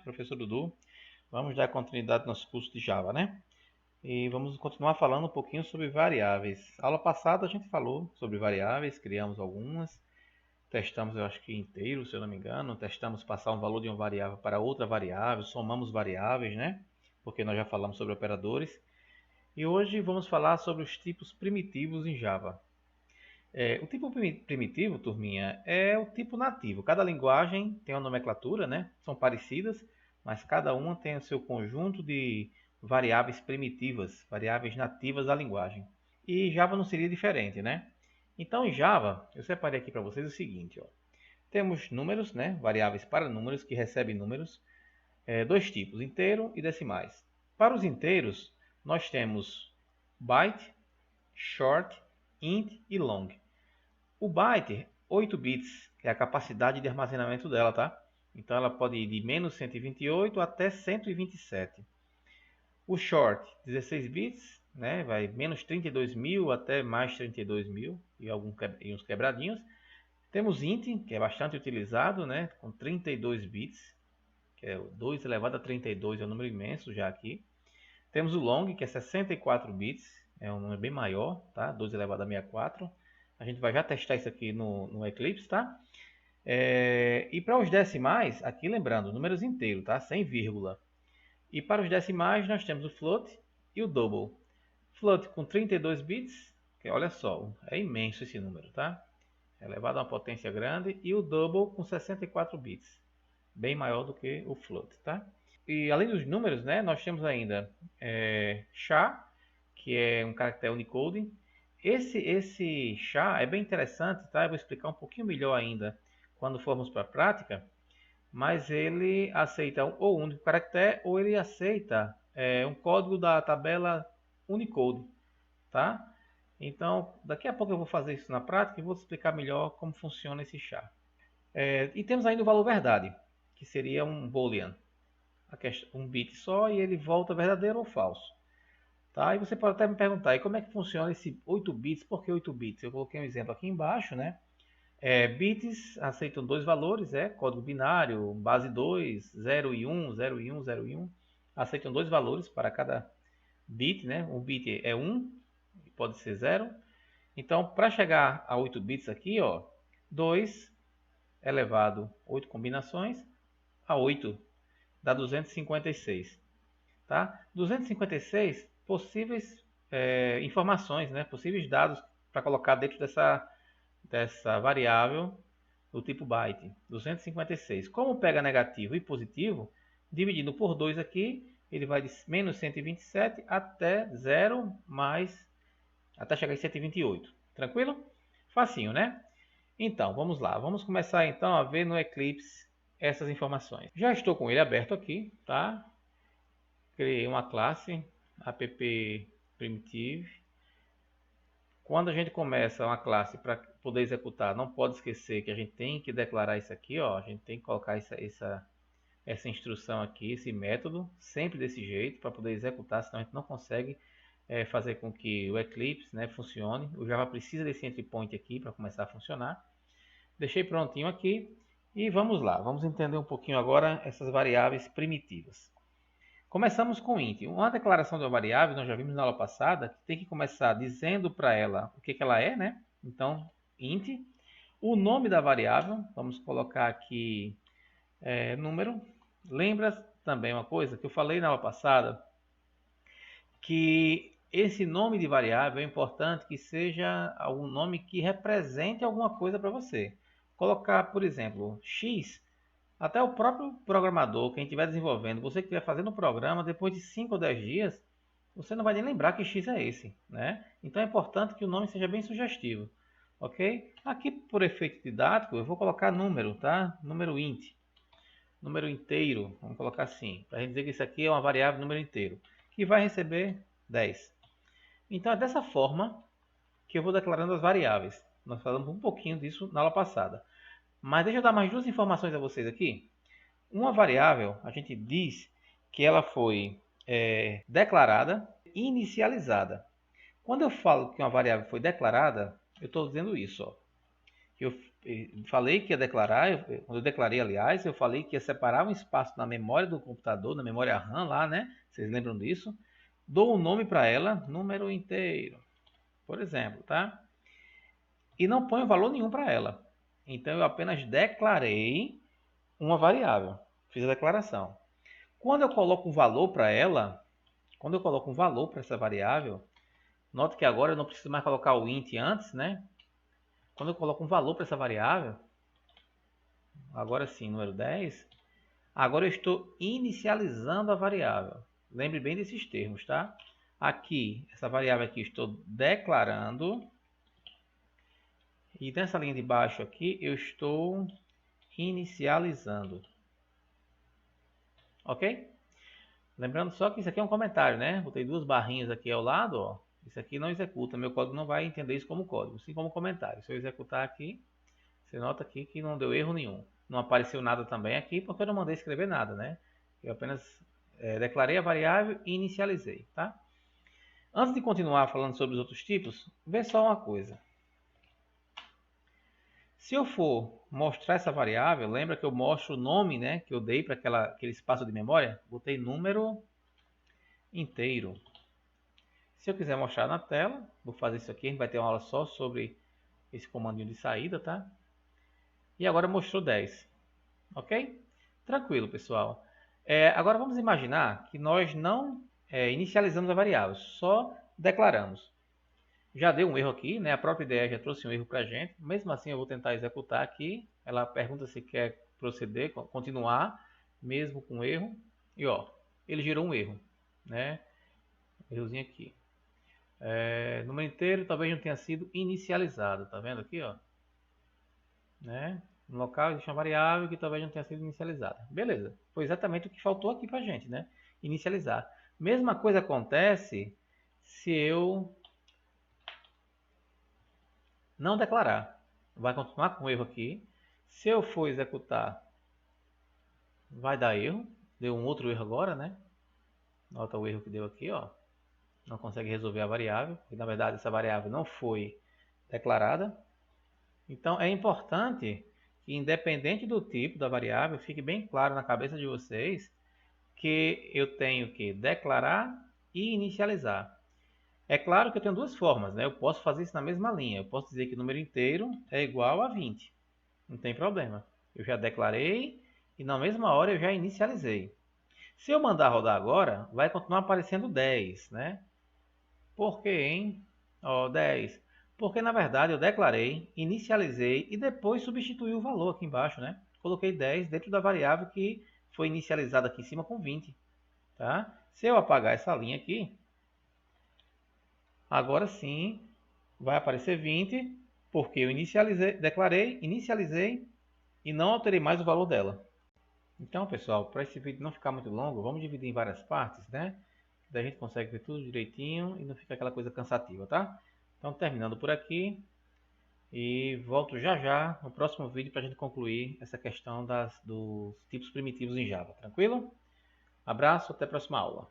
Professor Dudu. Vamos dar continuidade no nosso curso de Java, né? E vamos continuar falando um pouquinho sobre variáveis. Aula passada a gente falou sobre variáveis, criamos algumas, testamos, eu acho que inteiro, se eu não me engano, testamos passar um valor de uma variável para outra variável, somamos variáveis, né? Porque nós já falamos sobre operadores. E hoje vamos falar sobre os tipos primitivos em Java. O tipo primitivo, turminha, é o tipo nativo. Cada linguagem tem uma nomenclatura, né? São parecidas, mas cada uma tem o seu conjunto de variáveis primitivas, variáveis nativas da linguagem. E Java não seria diferente, né? Então, em Java, eu separei aqui para vocês o seguinte, ó. Temos números, né? Variáveis para números que recebem números, dois tipos, inteiro e decimais. Para os inteiros, nós temos byte, short, int e long. O byte, 8 bits, é a capacidade de armazenamento dela, tá? Então ela pode ir de menos 128 até 127. O short, 16 bits, né? Vai menos 32.000 até mais 32.000 e uns quebradinhos. Temos int, que é bastante utilizado, né? Com 32 bits, que é 2 elevado a 32, é um número imenso já aqui. Temos o long, que é 64 bits, é um número bem maior, tá? 2 elevado a 64. A gente vai já testar isso aqui no Eclipse, tá? E para os decimais, aqui lembrando, números inteiros, tá? Sem vírgula. E para os decimais, nós temos o float e o double. Float com 32 bits, que olha só, é imenso esse número, tá? É elevado a uma potência grande. E o double com 64 bits, bem maior do que o float, tá? E além dos números, né, nós temos ainda SHA, que é um caractere Unicode. Esse SHA é bem interessante, tá? Eu vou explicar um pouquinho melhor ainda quando formos para a prática, mas ele aceita ou um único caractere ou ele aceita um código da tabela Unicode, tá? Então, daqui a pouco eu vou fazer isso na prática e vou explicar melhor como funciona esse SHA. E temos ainda o valor verdade, que seria um boolean, um bit só e ele volta verdadeiro ou falso. Tá? E você pode até me perguntar, e como é que funciona esse 8 bits? Por que 8 bits? Eu coloquei um exemplo aqui embaixo, né? Bits aceitam dois valores, código binário, base 2, 0 e 1, 0 e 1, 0 e 1. Aceitam dois valores para cada bit, né? Um bit é 1, pode ser 0. Então, para chegar a 8 bits aqui, ó, 2 elevado 8 combinações a 8 dá 256, tá? 256 possíveis informações, né? Possíveis dados para colocar dentro dessa variável do tipo byte, 256. Como pega negativo e positivo, dividindo por 2 aqui, ele vai de menos 127 até 0 até chegar em 128. Tranquilo? Facinho, né? Então, vamos lá. Vamos começar então a ver no Eclipse essas informações. Já estou com ele aberto aqui, tá? Criei uma classe appprimitive. Quando a gente começa uma classe para poder executar, não pode esquecer que a gente tem que declarar isso aqui, ó. A gente tem que colocar essa instrução aqui, esse método, sempre desse jeito, para poder executar, senão a gente não consegue fazer com que o Eclipse, né, funcione. O Java precisa desse entry point aqui para começar a funcionar. Deixei prontinho aqui e vamos lá. Vamos entender um pouquinho agora essas variáveis primitivas. Começamos com int. Uma declaração de uma variável, nós já vimos na aula passada, que tem que começar dizendo para ela o que ela é, né? Então, int. O nome da variável, vamos colocar aqui número. Lembra também uma coisa que eu falei na aula passada, que esse nome de variável é importante que seja algum nome que represente alguma coisa para você. Colocar, por exemplo, x. Até o próprio programador, quem estiver desenvolvendo, você que estiver fazendo o programa, depois de 5 ou 10 dias, você não vai nem lembrar que X é esse, né? Então é importante que o nome seja bem sugestivo, ok? Aqui, por efeito didático, eu vou colocar número, tá? Número int, número inteiro, vamos colocar assim, para a gente dizer que isso aqui é uma variável número inteiro, que vai receber 10. Então é dessa forma que eu vou declarando as variáveis. Nós falamos um pouquinho disso na aula passada. Mas deixa eu dar mais duas informações a vocês aqui. Uma variável, a gente diz que ela foi declarada e inicializada. Quando eu falo que uma variável foi declarada, eu estou dizendo isso. Ó. falei que ia declarar, quando eu declarei, aliás, eu falei que ia separar um espaço na memória do computador, na memória RAM lá, né? Vocês lembram disso? Dou um nome para ela, número inteiro, por exemplo, tá? E não ponho valor nenhum para ela. Então eu apenas declarei uma variável, fiz a declaração. Quando eu coloco um valor para ela, quando eu coloco um valor para essa variável, note que agora eu não preciso mais colocar o int antes, né? Quando eu coloco um valor para essa variável, agora sim, número 10, agora eu estou inicializando a variável. Lembre bem desses termos, tá? Aqui, essa variável aqui, estou declarando. E nessa linha de baixo aqui, eu estou inicializando. Ok? Lembrando só que isso aqui é um comentário, né? Botei duas barrinhas aqui ao lado, ó. Isso aqui não executa, meu código não vai entender isso como código, sim como comentário. Se eu executar aqui, você nota aqui que não deu erro nenhum. Não apareceu nada também aqui, porque eu não mandei escrever nada, né? Eu apenas declarei a variável e inicializei, tá? Antes de continuar falando sobre os outros tipos, vê só uma coisa. Se eu for mostrar essa variável, lembra que eu mostro o nome, né, que eu dei para aquele espaço de memória? Botei número inteiro. Se eu quiser mostrar na tela, vou fazer isso aqui, a gente vai ter uma aula só sobre esse comandinho de saída, tá? E agora mostrou 10, ok? Tranquilo, pessoal. Agora vamos imaginar que nós não inicializamos a variável, só declaramos. Já deu um erro aqui, né? A própria ideia já trouxe um erro para a gente. Mesmo assim, eu vou tentar executar aqui. Ela pergunta se quer proceder, continuar, mesmo com erro. E ó, ele gerou um erro, né? Errozinho aqui. Número inteiro talvez não tenha sido inicializado, tá vendo aqui, ó? Né? No local existe uma variável que talvez não tenha sido inicializada. Beleza, foi exatamente o que faltou aqui pra gente, né? Inicializar. Mesma coisa acontece se eu não declarar. Vai continuar com erro aqui. Se eu for executar, vai dar erro. Deu um outro erro agora, né? Nota o erro que deu aqui, ó. Não consegue resolver a variável, porque na verdade essa variável não foi declarada. Então é importante que, independente do tipo da variável, fique bem claro na cabeça de vocês que eu tenho que declarar e inicializar. É claro que eu tenho duas formas, né? Eu posso fazer isso na mesma linha. Eu posso dizer que o número inteiro é igual a 20. Não tem problema. Eu já declarei e na mesma hora eu já inicializei. Se eu mandar rodar agora, vai continuar aparecendo 10, né? Por quê, hein? Ó, 10. Porque na verdade eu declarei, inicializei e depois substituí o valor aqui embaixo, né? Coloquei 10 dentro da variável que foi inicializada aqui em cima com 20, tá? Se eu apagar essa linha aqui, agora sim vai aparecer 20, porque eu declarei, inicializei e não alterei mais o valor dela. Então, pessoal, para esse vídeo não ficar muito longo, vamos dividir em várias partes, né? Daí a gente consegue ver tudo direitinho e não fica aquela coisa cansativa, tá? Então, terminando por aqui e volto já já no próximo vídeo para a gente concluir essa questão dos tipos primitivos em Java, tranquilo? Abraço, até a próxima aula.